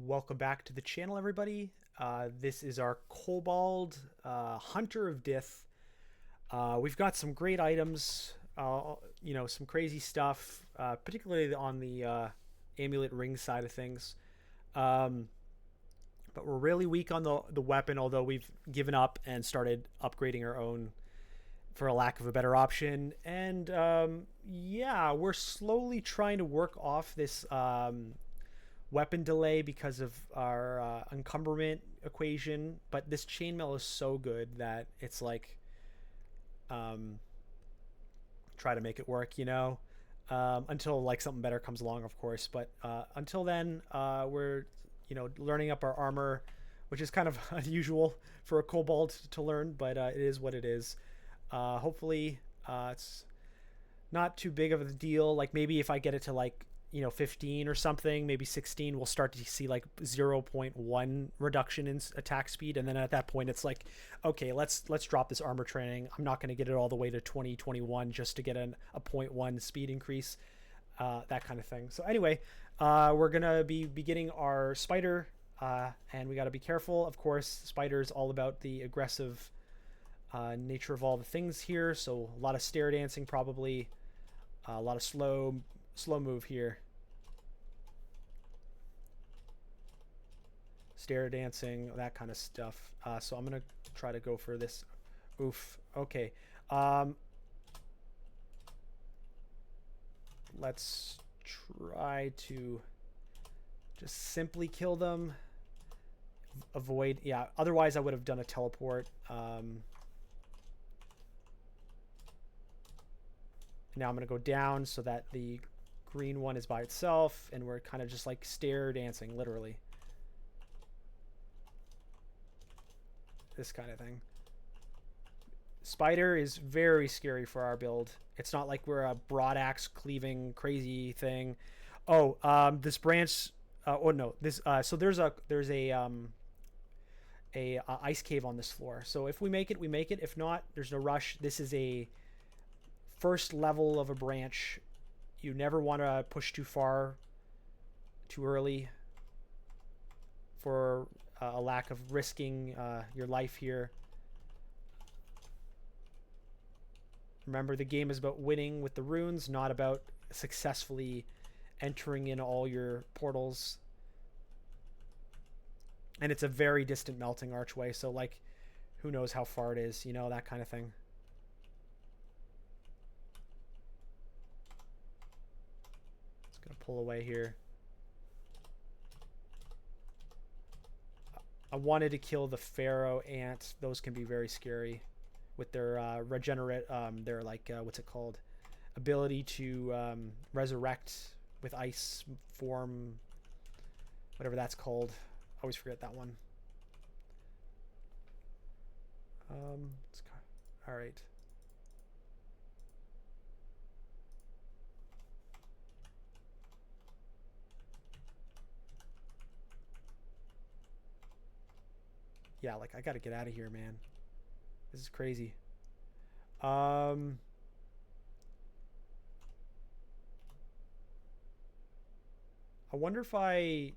Welcome back to the channel, everybody. This is our Kobold Hunter of Dith. We've got some great items, some crazy stuff, particularly on the amulet ring side of things. Um, but we're really weak on the weapon, although we've given up and started upgrading our own for a lack of a better option. And yeah, we're slowly trying to work off this weapon delay because of our encumberment equation, but this chainmail is so good that it's like um, try to make it work, until like something better comes along, of course. But until then, we're learning up our armor, which is kind of unusual for a kobold to learn, but it is what it is. Hopefully, it's not too big of a deal. Like maybe if I get it to like 15 or something, maybe 16, we'll start to see like zero point 0.1 reduction in attack speed, and then at that point it's like, okay, let's drop this armor training. I'm not going to get it all the way to 2021 just to get a 0.1 speed increase, that kind of thing. So anyway, we're gonna be beginning our spider, and we got to be careful, of course. Spider's all about the aggressive nature of all the things here, so a lot of stair dancing, probably a lot of slow move here. Stair dancing, that kind of stuff. So I'm gonna try to go for this. Oof. Okay. Let's try to just simply kill them. Avoid. Yeah. Otherwise, I would have done a teleport. Now I'm gonna go down so that the green one is by itself, and we're kind of just like stair dancing, literally. This kind of thing. Spider is very scary for our build. It's not like we're a broad axe cleaving crazy thing. Oh, this branch. Oh no, this. So there's a ice cave on this floor. So if we make it, we make it. If not, there's no rush. This is a first level of a branch. You never want to push too far, too early, for a lack of risking your life here. Remember, the game is about winning with the runes, not about successfully entering in all your portals. And it's a very distant melting archway, so like, who knows how far it is, that kind of thing. Just gonna pull away here. I wanted to kill the pharaoh ant. Those can be very scary with their regenerate, their like, what's it called? Ability to resurrect with ice form, whatever that's called. I always forget that one. All right. Yeah, like I gotta get out of here, man. This is crazy. I wonder if I...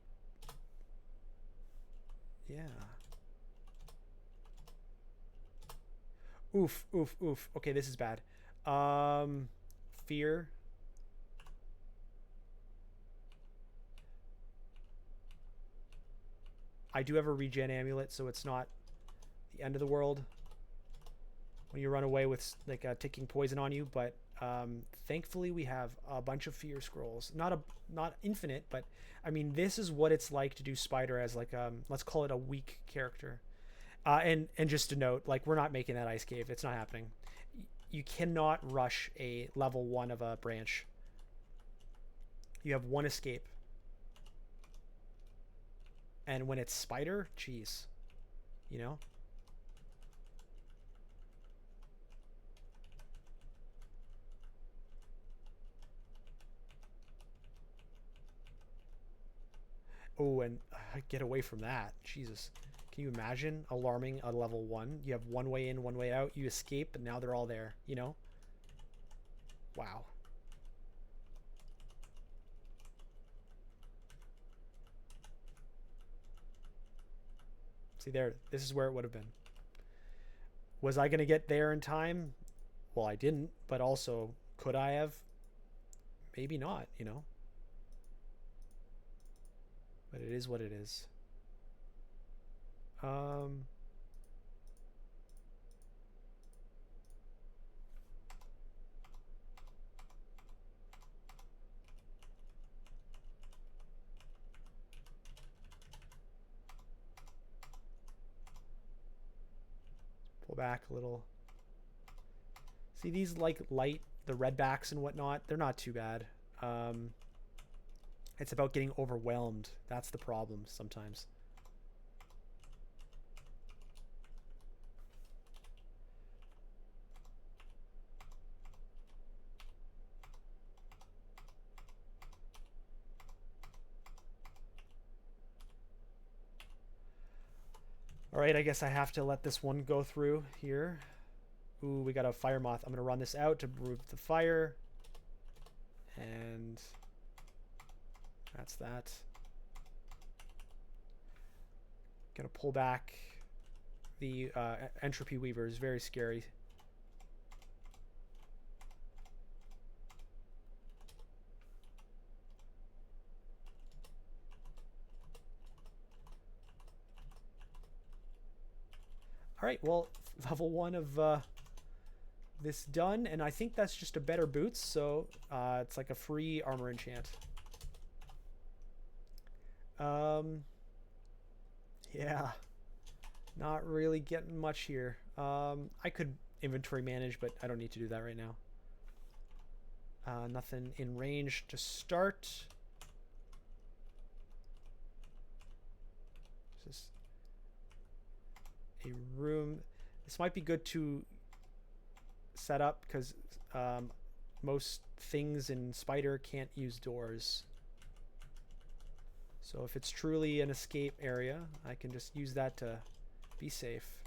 Yeah. Oof, oof, oof. Okay, this is bad. Fear. I do have a regen amulet, so it's not the end of the world when you run away with like ticking poison on you, but thankfully we have a bunch of fear scrolls. Not infinite, but I mean, this is what it's like to do spider as like let's call it a weak character. And just to note, like, we're not making that ice cave. It's not happening. You cannot rush a level 1 of a branch. You have one escape. And when it's spider, geez, you know? Oh, and get away from that. Jesus. Can you imagine alarming a level 1? You have one way in, one way out. You escape, and now they're all there, Wow. See there, this is where it would have been. Was I going to get there in time? Well, I didn't, but also, could I have? Maybe not, you know? But it is what it is. Pull back a little. See these like light, the red backs and whatnot, they're not too bad. It's about getting overwhelmed. That's the problem sometimes. All right, I guess I have to let this one go through here. Ooh, we got a fire moth. I'm going to run this out to remove the fire. And that's that. Going to pull back the entropy weaver. Is very scary. All right, well, level 1 of this done, and I think that's just a better boots, so it's like a free armor enchant. Yeah, not really getting much here. I could inventory manage, but I don't need to do that right now. Nothing in range to start. Just a room. This might be good to set up because most things in Spider can't use doors. So if it's truly an escape area, I can just use that to be safe.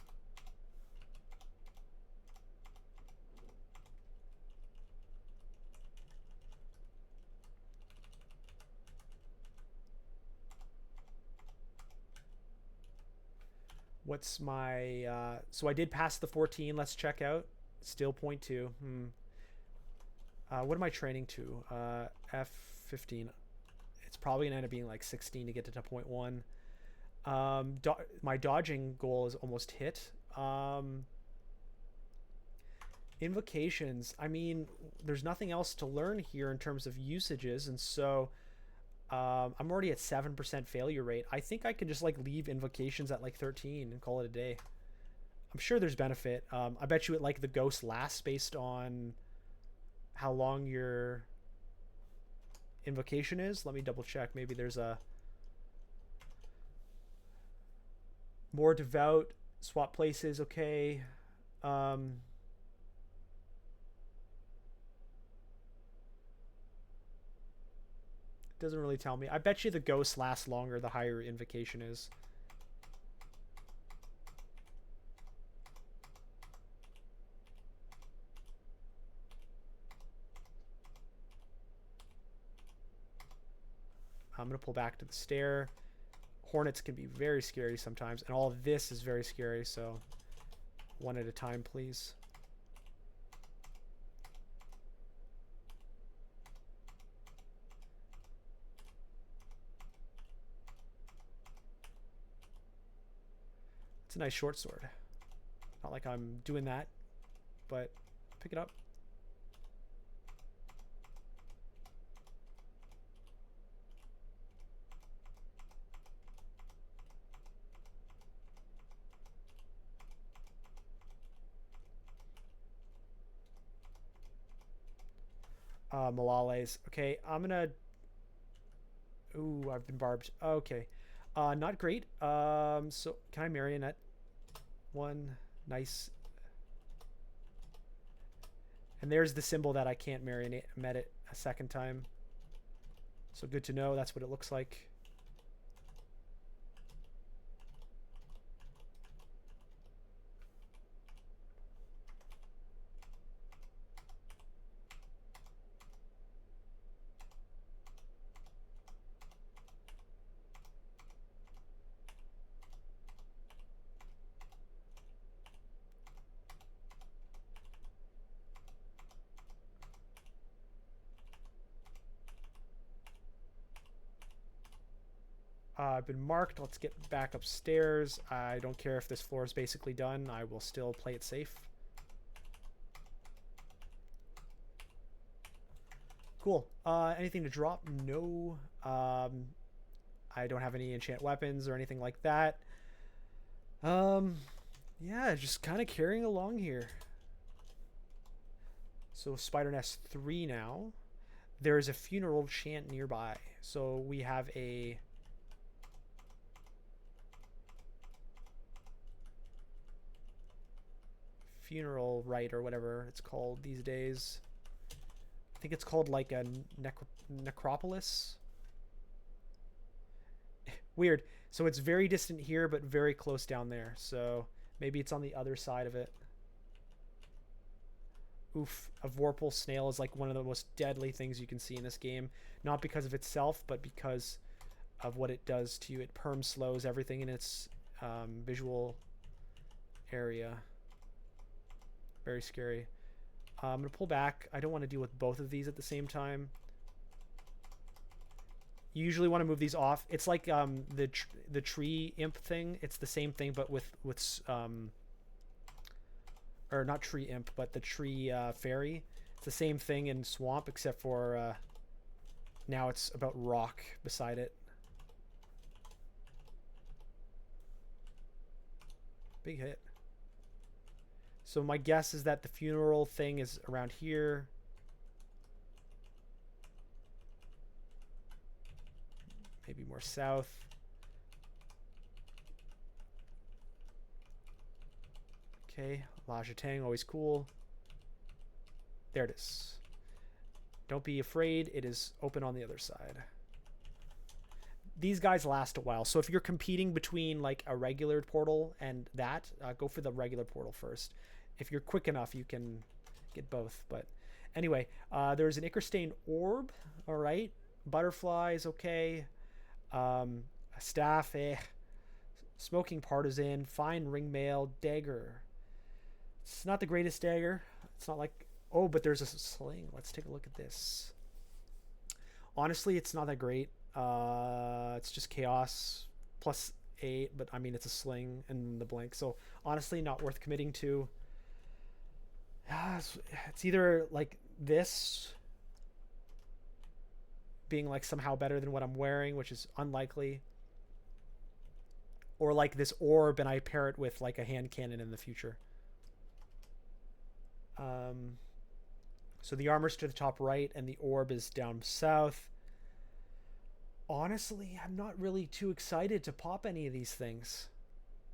What's my so I did pass the 14. Let's check out. Still 0.2. What am I training to? F15. It's probably gonna end up being like 16 to get to 0.1. My dodging goal is almost hit. Invocations, I mean, there's nothing else to learn here in terms of usages, and so I'm already at 7% failure rate. I think I can just like leave invocations at like 13 and call it a day. I'm sure there's benefit. I bet you it like the ghost lasts based on how long your invocation is. Let me double check. Maybe there's a more devout, swap places. Okay. Doesn't really tell me. I bet you the ghost lasts longer the higher invocation is. I'm going to pull back to the stair. Hornets can be very scary sometimes, and all of this is very scary, so one at a time, please. It's a nice short sword. Not like I'm doing that, but pick it up. Malales. Okay, I'm gonna... Ooh, I've been barbed. Okay. Not great. So, can I marionette? One. Nice. And there's the symbol that I can't marionette it a second time. So good to know. That's what it looks like. I've been marked. Let's get back upstairs. I don't care if this floor is basically done. I will still play it safe. Cool. Anything to drop? No. I don't have any enchant weapons or anything like that. Yeah, just kind of carrying along here. So Spider Nest 3 now. There is a funeral chant nearby. So we have a... funeral rite or whatever it's called these days. I think it's called like a necropolis. Weird. So it's very distant here, but very close down there. So maybe it's on the other side of it. Oof. A Vorpal snail is like one of the most deadly things you can see in this game. Not because of itself, but because of what it does to you. It perm slows everything in its visual area. Very scary. I'm going to pull back. I don't want to deal with both of these at the same time. You usually want to move these off. It's like the tree imp thing. It's the same thing, but with or not tree imp, but the tree fairy. It's the same thing in swamp, except for now it's about rock beside it. Big hit. So my guess is that the funeral thing is around here. Maybe more south. Okay, La Jetang, always cool. There it is. Don't be afraid, it is open on the other side. These guys last a while, so if you're competing between like a regular portal and that, go for the regular portal first. If you're quick enough, you can get both. But anyway, there's an Ichor-stained orb. All right. Butterfly is okay. A staff, Smoking partisan. Fine ringmail. Dagger. It's not the greatest dagger. It's not like... Oh, but there's a sling. Let's take a look at this. Honestly, it's not that great. It's just chaos plus 8, but I mean, it's a sling and the blank. So honestly, not worth committing to. It's either like this being like somehow better than what I'm wearing, which is unlikely, or like this orb and I pair it with like a hand cannon in the future. So the armor's to the top right and the orb is down south. Honestly, I'm not really too excited to pop any of these things,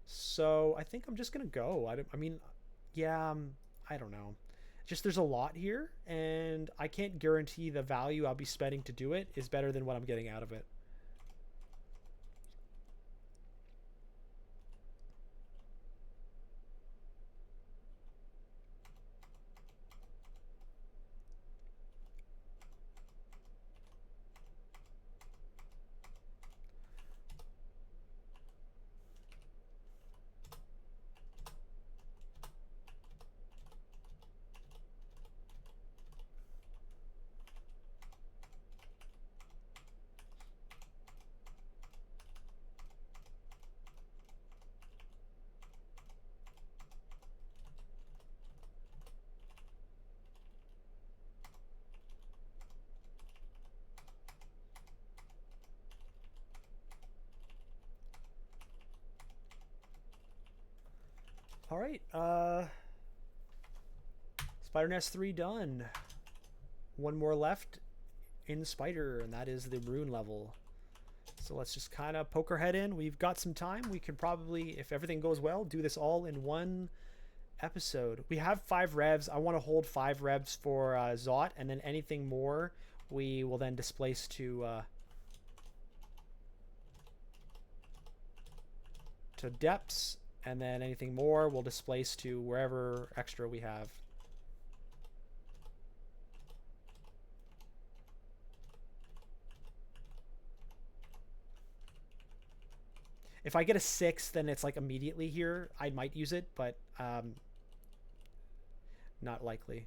so I think I'm just gonna go. I mean, yeah, I don't know. Just there's a lot here, and I can't guarantee the value I'll be spending to do it is better than what I'm getting out of it. All right, Spider Nest 3 done. One more left in Spider, and that is the rune level. So let's just kind of poke our head in. We've got some time. We can probably, if everything goes well, do this all in one episode. We have 5 revs. I want to hold 5 revs for Zot, and then anything more we will then displace to depths. And then anything more we'll displace to wherever extra we have. If I get a 6, then it's like immediately here. I might use it, but not likely.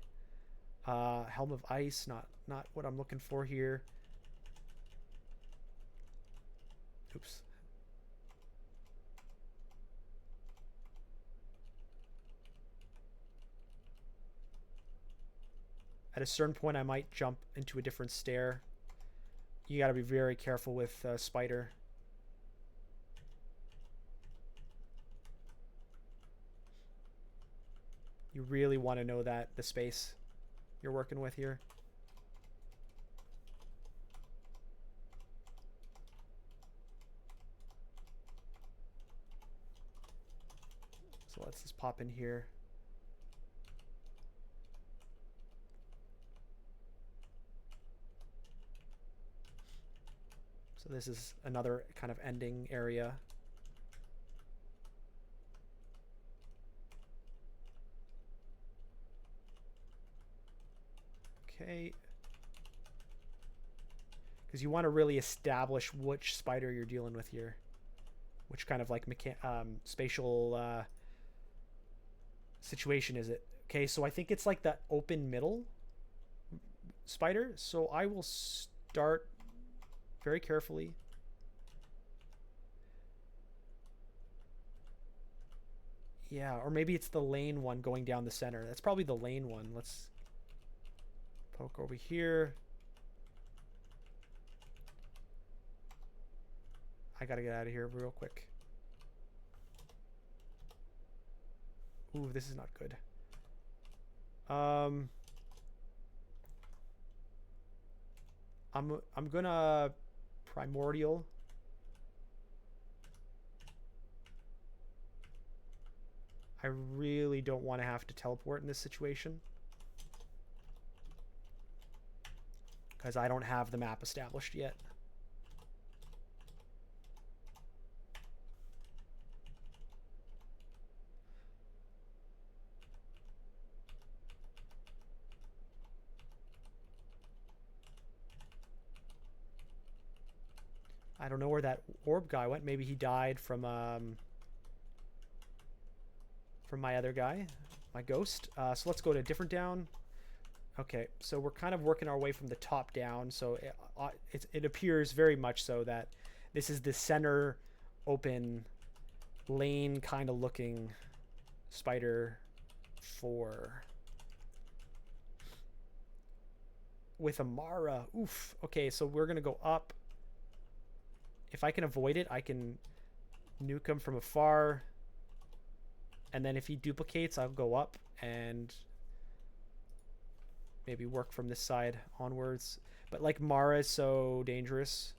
Helm of Ice, not what I'm looking for here. Oops, At a certain point, I might jump into a different stair. You got to be very careful with spider. You really want to know that the space you're working with here. So let's just pop in here. So this is another kind of ending area. Okay. Because you want to really establish which spider you're dealing with here. Which kind of like spatial situation is it? Okay, so I think it's like that open middle spider. So I will start very carefully. Yeah, or maybe it's the lane one going down the center. That's probably the lane one. Let's poke over here. I gotta get out of here real quick. Ooh, this is not good. I'm gonna primordial. I really don't want to have to teleport in this situation, because I don't have the map established yet. I don't know where that orb guy went. Maybe he died from my other guy, my ghost. So let's go to a different down. Okay, so we're kind of working our way from the top down. So it appears very much so that this is the center open lane kind of looking spider 4. With Amara. Oof. Okay, so we're going to go up. If I can avoid it, I can nuke him from afar. And then if he duplicates, I'll go up and maybe work from this side onwards. But like Mara is so dangerous.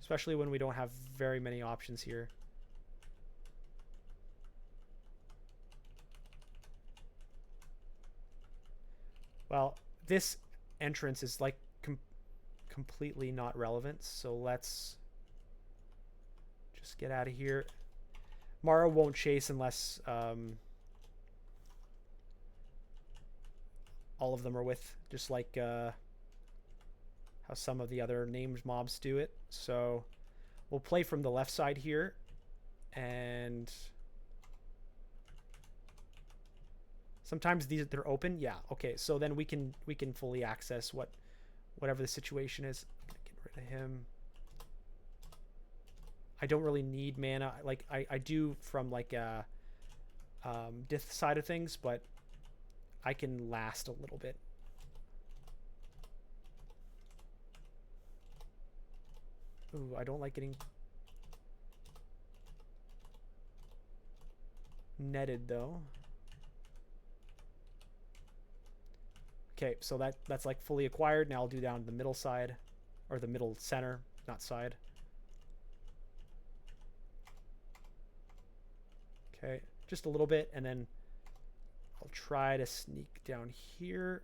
Especially when we don't have very many options here. Well, this entrance is like completely not relevant, so let's just get out of here. Mara won't chase unless all of them are with, just like how some of the other named mobs do it. So we'll play from the left side here, and sometimes they're open. Yeah, okay, so then we can fully access whatever the situation is. I'm gonna get rid of him. I don't really need mana. Like I do from like a Dith side of things, but I can last a little bit. Ooh, I don't like getting netted though. Okay, so that's like fully acquired. Now I'll do down the middle side, or the middle center, not side. Okay, just a little bit, and then I'll try to sneak down here.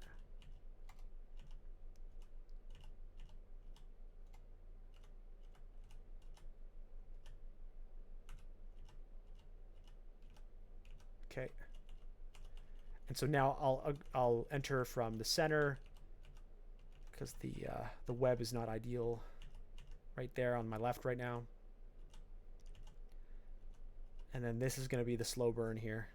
Okay. And so now I'll enter from the center, because the web is not ideal right there on my left right now. And then this is going to be the slow burn here.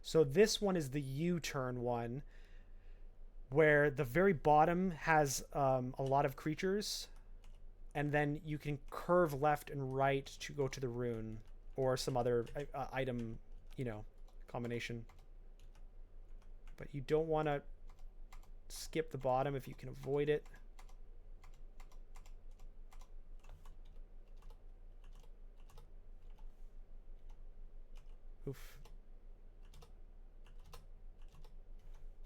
So this one is the U-turn one, where the very bottom has a lot of creatures, and then you can curve left and right to go to the rune or some other item, you know, combination. But you don't want to skip the bottom if you can avoid it. Oof.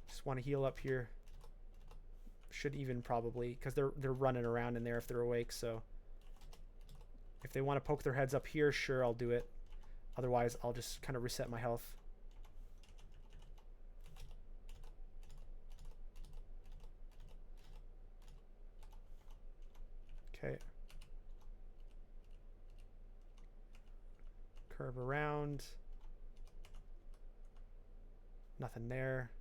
Just want to heal up here. Should even probably, because they're running around in there if they're awake, so if they want to poke their heads up here, sure, I'll do it. Otherwise, I'll just kind of reset my health. Okay. Curve around. Nothing there.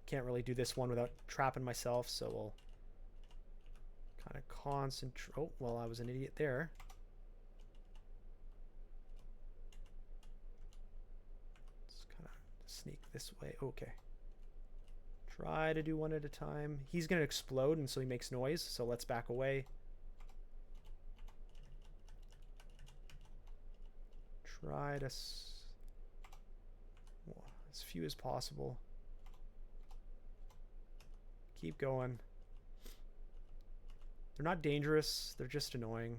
Can't really do this one without trapping myself, so we'll kind of concentrate. Oh, well, I was an idiot there. Let's kind of sneak this way. Okay. Try to do one at a time. He's going to explode, and so he makes noise, so let's back away. Try to... well, as few as possible. Keep going. They're not dangerous, they're just annoying.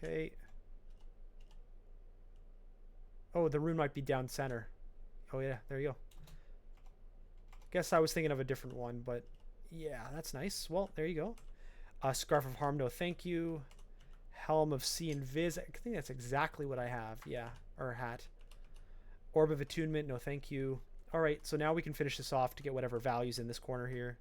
Okay. Oh, the rune might be down center. Oh yeah, there you go. Guess I was thinking of a different one, but yeah, that's nice. Well, there you go. Scarf of Harm, no thank you. Helm of Sea and Viz. I think that's exactly what I have. Yeah, or hat. Orb of Attunement, no thank you. All right, so now we can finish this off to get whatever values in this corner here.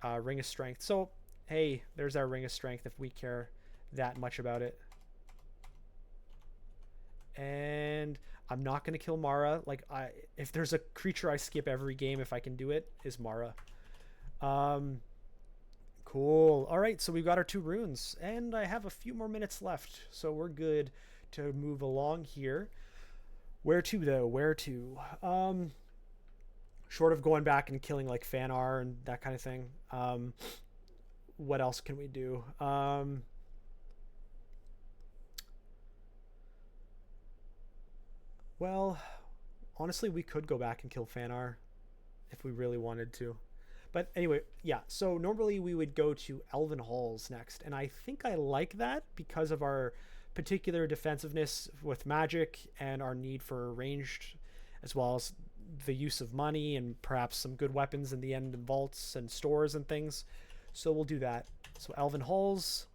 Ring of Strength. So, hey, there's our Ring of Strength if we care that much about it. And I'm not going to kill Mara. Like, if there's a creature I skip every game if I can do it, is Mara. Cool. All right, so we've got our 2 runes, and I have a few more minutes left, so we're good to move along here. Where to, though? Where to? Short of going back and killing, like, Fanar and that kind of thing. What else can we do? Well, honestly, we could go back and kill Fanar if we really wanted to. But anyway, yeah, so normally we would go to Elven Halls next, and I think I like that because of our particular defensiveness with magic and our need for ranged, as well as the use of money and perhaps some good weapons in the end in vaults and stores and things. So we'll do that. So Elven Halls.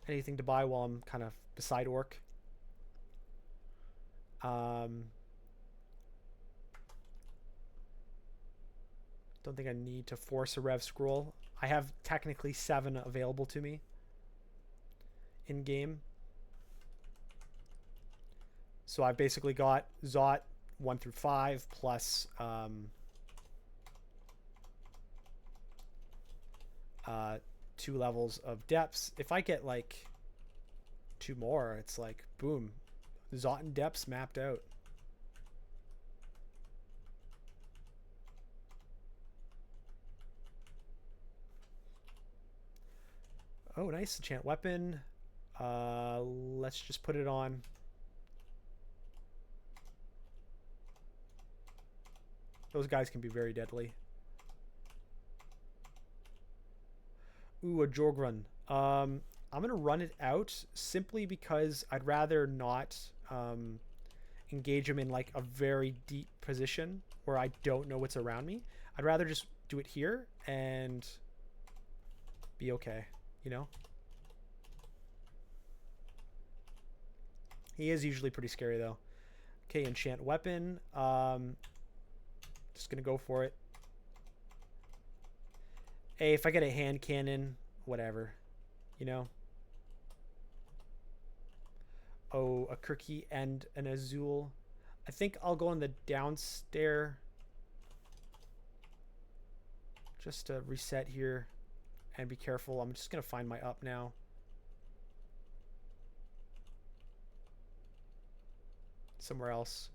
Anything to buy while I'm kind of beside Orc? Don't think I need to force a Rev Scroll. I have technically 7 available to me in game. So I've basically got Zot 1 through 5 plus 2 levels of depths. If I get like 2 more, it's like boom, Zot and depths mapped out. Oh, nice. Enchant weapon. Let's just put it on. Those guys can be very deadly. Ooh, a Jorgrun. I'm going to run it out simply because I'd rather not engage him in like a very deep position where I don't know what's around me. I'd rather just do it here and be okay, you know? He is usually pretty scary though. Okay, enchant weapon. Just gonna go for it. Hey, if I get a hand cannon, whatever, you know. Oh, a Kirky and an Azul. I think I'll go on the downstairs just to reset here and be careful. I'm just going to find my up now. Somewhere else.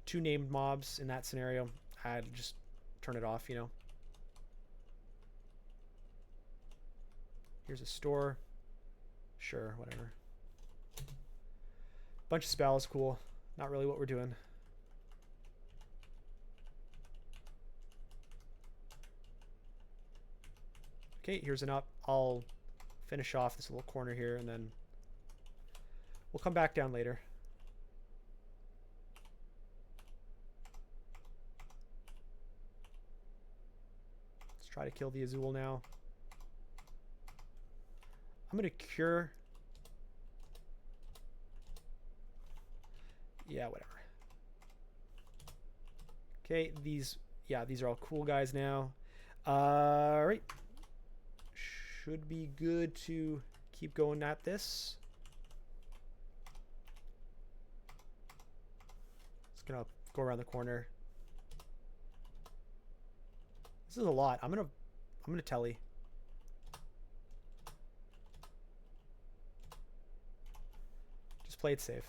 2 named mobs in that scenario. I'd just turn it off, you know. Here's a store. Sure, whatever. Bunch of spells, cool. Not really what we're doing. Okay, here's an up. I'll finish off this little corner here, and then we'll come back down later. Let's try to kill the Azul now. I'm going to cure. Yeah, whatever. Okay, these are all cool guys now. All right. Should be good to keep going at this. Just gonna go around the corner. This is a lot. I'm gonna telly. Just play it safe.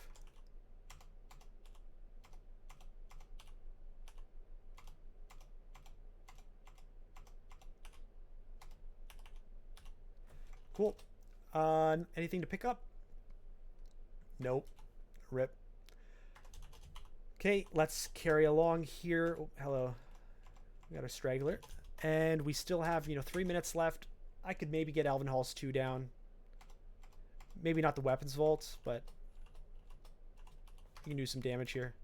Cool. Anything to pick up? Nope. Rip. Okay, let's carry along here. Oh, hello. We got a straggler. And we still have, 3 minutes left. I could maybe get Elven Halls 2 down. Maybe not the weapons vault, but you can do some damage here.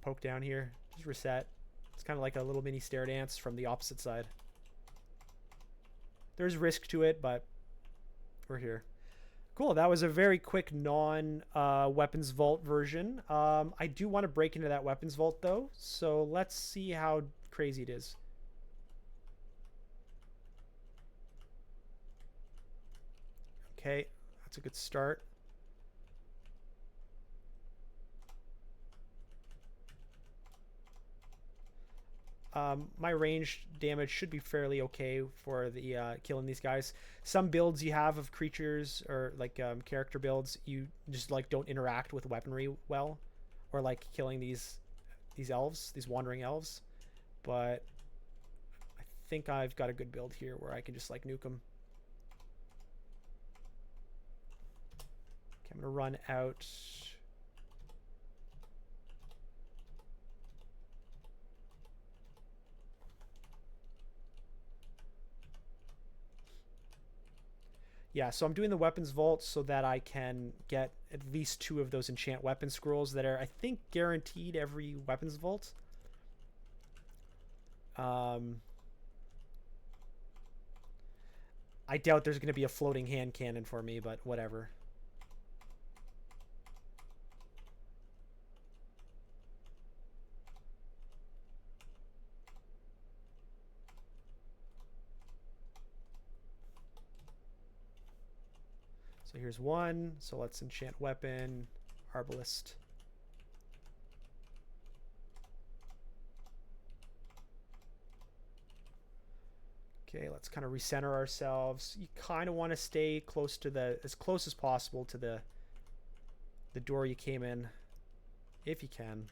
Poke down here, just reset. It's kind of like a little mini stair dance from the opposite side. There's risk to it, but we're here. Cool, that was a very quick non-weapons vault version. I do want to break into that weapons vault though, so let's see how crazy it is. Okay, that's a good start. My range damage should be fairly okay for the killing these guys. Some builds you have of creatures or like character builds, you just like don't interact with weaponry well, or like killing these elves, these wandering elves. But I think I've got a good build here where I can just like nuke them. Okay, I'm gonna run out. Yeah, so I'm doing the weapons vault so that I can get at least 2 of those enchant weapon scrolls that are, I think, guaranteed every weapons vault. I doubt there's going to be a floating hand cannon for me, but whatever. So here's one. So let's enchant weapon, arbalist. Okay, let's kind of recenter ourselves. You kind of want to stay close to as close as possible to the door you came in, if you can.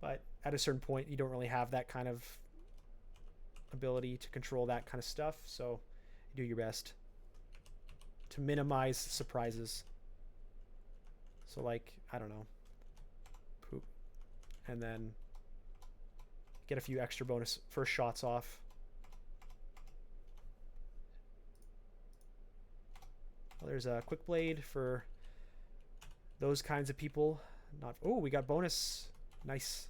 But at a certain point, you don't really have that kind of ability to control that kind of stuff, so you do your best to minimize surprises. So like, I don't know, poop, and then get a few extra bonus first shots off. Well, there's a quick blade for those kinds of people. Not, oh, we got bonus. Nice.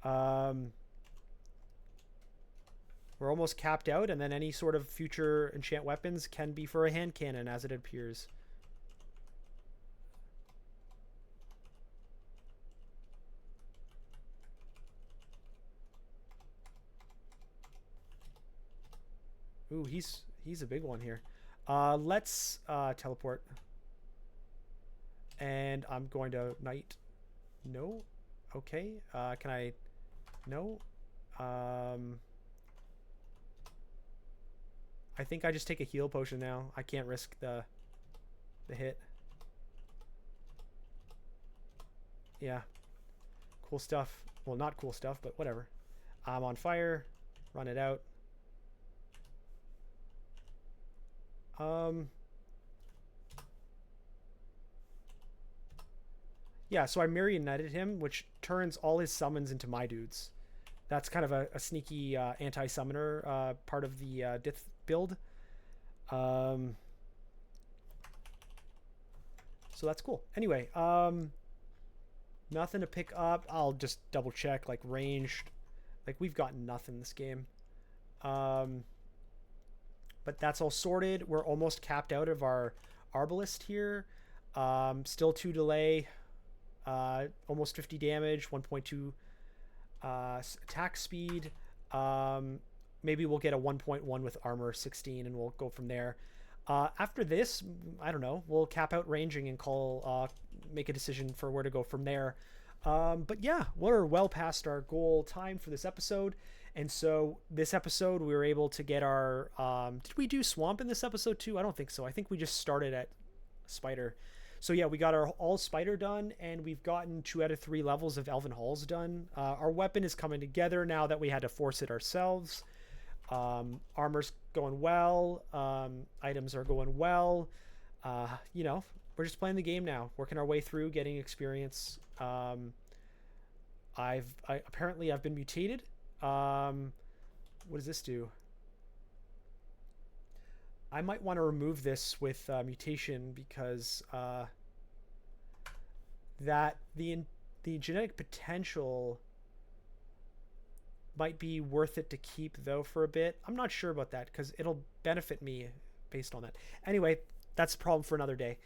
Um, we're almost capped out, and then any sort of future enchant weapons can be for a hand cannon, as it appears. Ooh, he's a big one here. Let's teleport. And I'm going to knight. No. Okay. Can I? No. I think I just take a heal potion now. I can't risk the hit. Yeah. Cool stuff. Well, not cool stuff, but whatever. I'm on fire. Run it out. Yeah, so I marionetted him, which turns all his summons into my dudes. That's kind of a sneaky anti-summoner part of the Dith build. So that's cool. Anyway, nothing to pick up. I'll just double check, like ranged. Like we've got nothing this game. But that's all sorted. We're almost capped out of our Arbalist here. Still 2 delay. Almost 50 damage, 1.2 attack speed. Maybe we'll get a 1.1 with armor 16 and we'll go from there. After this, I don't know, we'll cap out ranging and make a decision for where to go from there. But yeah, we're well past our goal time for this episode. And so this episode, we were able to get our, did we do swamp in this episode too? I don't think so. I think we just started at spider. So yeah, we got our all spider done, and we've gotten 2 out of 3 levels of Elven Halls done. Our weapon is coming together now that we had to force it ourselves. Armor's going well. Items are going well. You know, we're just playing the game now, working our way through, getting experience. Apparently I've been mutated. What does this do? I might want to remove this with mutation because that the genetic potential might be worth it to keep though for a bit. I'm not sure about that because it'll benefit me based on that. Anyway, that's a problem for another day.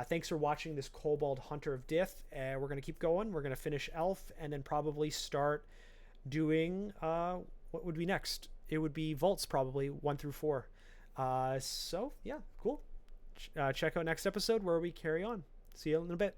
Thanks for watching this Kobold Hunter of Dith. We're going to keep going. We're going to finish Elf and then probably start doing what would be next. It would be Vaults probably 1 through 4. So yeah, cool. Check out next episode where we carry on. See you in a bit.